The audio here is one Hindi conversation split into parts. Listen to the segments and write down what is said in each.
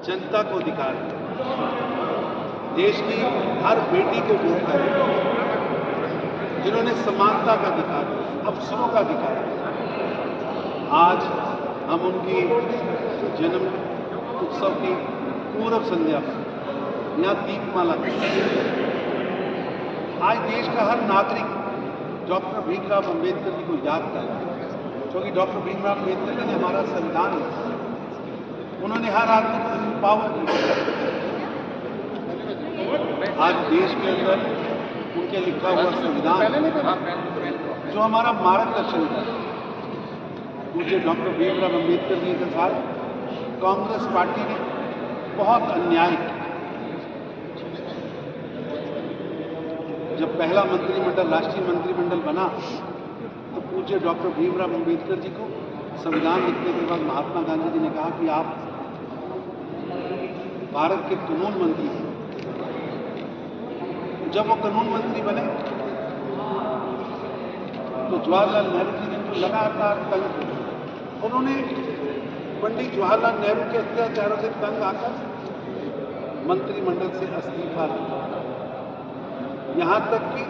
जनता को अधिकार है, देश की हर बेटी को वोट है, जिन्होंने समानता का अधिकार, अवसरों का अधिकार। आज हम उनकी जन्म उत्सव की पूर्व संध्या पर यहाँ दीपमाला आज देश का हर नागरिक डॉक्टर भीमराव अंबेडकर जी को याद कर रहा है, क्योंकि डॉक्टर भीमराव अंबेडकर जी ने हमारा संविधान लिखा, उन्होंने हर आदमी को एम्पावर किया। आज देश के अंदर उनके लिखा हुआ संविधान जो हमारा मार्गदर्शन है, मुझे डॉक्टर भीमराव अंबेडकर जी के साथ कांग्रेस पार्टी ने बहुत अन्याय किया। जब पहला मंत्रिमंडल राष्ट्रीय मंत्रिमंडल बना तो पूज्य डॉक्टर भीमराव अंबेडकर जी को संविधान लिखने के बाद महात्मा गांधी जी ने कहा कि आप भारत के कानून मंत्री हैं। जब वो कानून मंत्री बने तो जवाहरलाल नेहरू जी ने तो लगातार तंग किया। उन्होंने पंडित जवाहरलाल नेहरू के अत्याचारों से तंग आकर मंत्रिमंडल से इस्तीफा दिया, यहाँ तक कि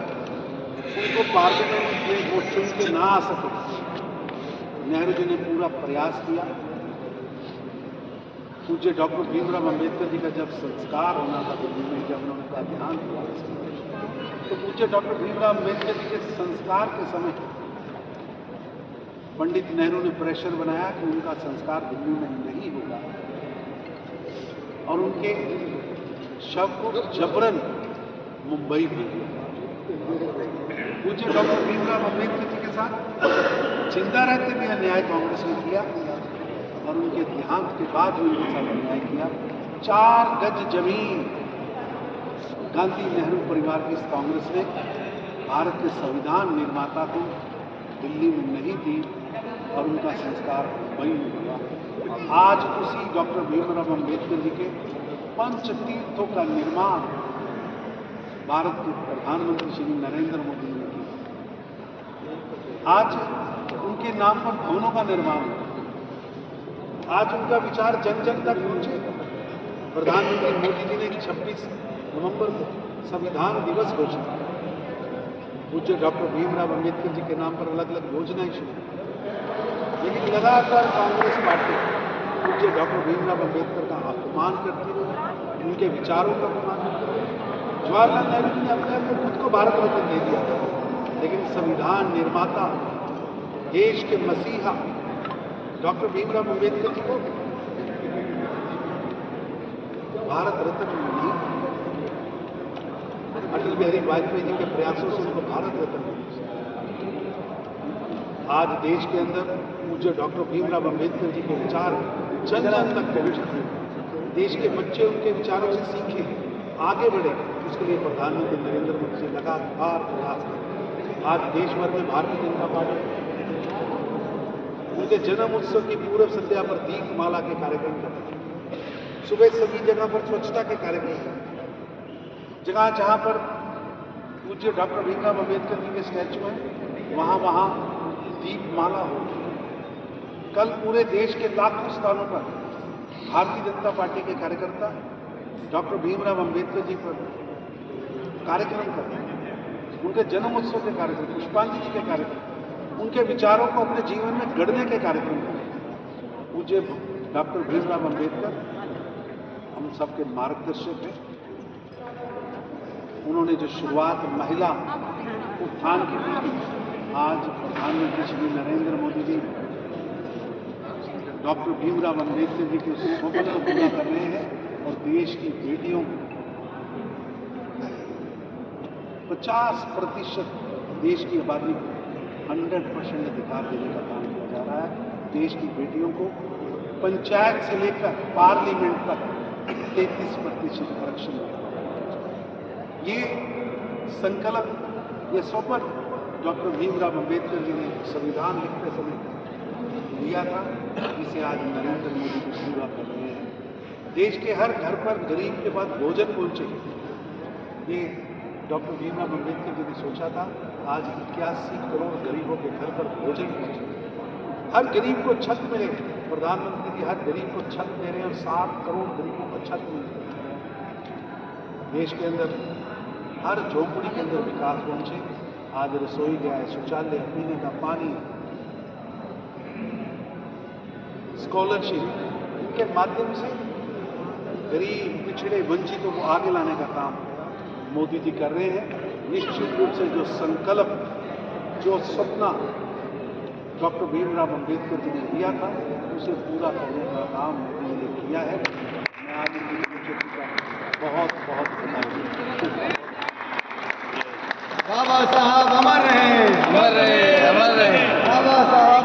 उनको पार्लियामेंट में वो चुन के ना आ सके। नेहरू जी ने पूरा प्रयास किया। पूज्य डॉक्टर भीमराव अंबेडकर जी का जब संस्कार होना था दिल्ली में, जब उन्होंने का ध्यान किया तो पूज्य डॉक्टर भीमराव अंबेडकर जी के संस्कार के समय पंडित नेहरू ने प्रेशर बनाया कि उनका संस्कार दिल्ली में नहीं होगा और उनके शव को जबरन मुंबई भेज दिया। पूज्य डॉक्टर भीमराव अंबेडकर जी के साथ जिंदा रहते भी अन्याय कांग्रेस ने किया और उनके देहांत के बाद भी उनके साथ अन्याय किया। 4 गज जमीन गांधी नेहरू परिवार की इस कांग्रेस ने भारत के संविधान निर्माता को दिल्ली में नहीं दी और उनका संस्कार मुंबई में हुआ। आज उसी डॉक्टर भीमराव अंबेडकर जी के पंचतीर्थों का निर्माण भारत के प्रधानमंत्री श्री नरेंद्र मोदी ने किया। आज उनके नाम पर भवनों का निर्माण हुआ। आज उनका विचार जन जन तक पहुंचे। प्रधानमंत्री मोदी जी ने 26 नवंबर को संविधान दिवस घोषित किया। पूज्य डॉक्टर भीमराव अंबेडकर जी के नाम पर अलग अलग योजनाएं शुरू, लेकिन लगातार कांग्रेस पार्टी पूज्य डॉक्टर भीमराव अंबेडकर का अपमान करती रही, उनके विचारों का अपमान करती रही। जवाहरलाल नेहरू जी ने अपने आप खुद को भारत रत्न दे दिया, लेकिन संविधान निर्माता देश के मसीहा डॉक्टर भीमराव अंबेडकर जी को भारत रत्न नहीं, अटल बिहारी वाजपेयी जी के प्रयासों से उनको भारत रत्न मिला। आज देश के अंदर पूज्य डॉक्टर भीमराव अंबेडकर जी के विचार जन जन तक पहुंचे, देश के बच्चे उनके विचारों से सीखे, आगे बढ़े। उसके लिए प्रधानमंत्री नरेंद्र मोदी जी लगातार प्रयास करें। आज देश भर में भारतीय जनता पार्टी उनके जन्म उत्सव की पूर्व संध्या पर दीपमाला के कार्यक्रम करते हैं। सुबह सभी जगह पर स्वच्छता के कार्यक्रम करते हैं। जगह जहां पर पूज्य डॉक्टर भीमराव अंबेडकर जी के स्टैचू हैं, वहां दीपमाला हो। कल पूरे देश के लाखों स्थानों पर भारतीय जनता पार्टी के कार्यकर्ता डॉक्टर भीमराव अंबेडकर जी पर कार्यक्रम करते हैं, उनके जन्म उत्सव के कार्यक्रम, पुष्पांजलि के कार्यक्रम, उनके विचारों को अपने जीवन में गढ़ने के कार्यक्रम करते हैं। पूज्य डॉक्टर भीमराव अंबेडकर हम सबके मार्गदर्शक हैं। उन्होंने जो शुरुआत महिला उत्थान की थी, आज प्रधानमंत्री श्री नरेंद्र मोदी जी डॉक्टर भीमराव अंबेडकर जी के स्वप्न को पूरा कर रहे हैं और देश की बेटियों को 50% देश की आबादी को 100% अधिकार देने का काम किया जा रहा है। देश की बेटियों को पंचायत से लेकर पार्लियामेंट तक 33% आरक्षण दिया। ये संकल्प, ये स्वप्न डॉक्टर भीमराव अंबेडकर जी ने संविधान लिखते समय लिया था, जिसे आज नरेंद्र मोदी को पूरा कर रहे हैं। देश के हर घर पर गरीब के पास भोजन पहुंचे, ये डॉक्टर भीमराव अंबेडकर जी ने सोचा था। आज 81 करोड़ गरीबों के घर पर भोजन पहुंचे, हर गरीब को छत मिले, प्रधानमंत्री जी हर गरीब को छत दे रहे हैं और 7 करोड़ गरीबों को छत मिल रही है। देश के अंदर हर झोंपड़ी के अंदर विकास पहुंचे। आज रसोई गया, शौचालय, पीने का पानी, स्कॉलरशिप, इनके माध्यम से गरीब, पिछड़े, वंचितों को आगे लाने का काम मोदी जी कर रहे हैं। निश्चित रूप से जो संकल्प, जो सपना डॉक्टर भीमराव अम्बेडकर जी ने लिया था, उसे पूरा करने का काम मोदी जी ने किया है। मैं आज इनकी का बहुत बहुत धन्यवाद। बाबा साहब अमर रहे।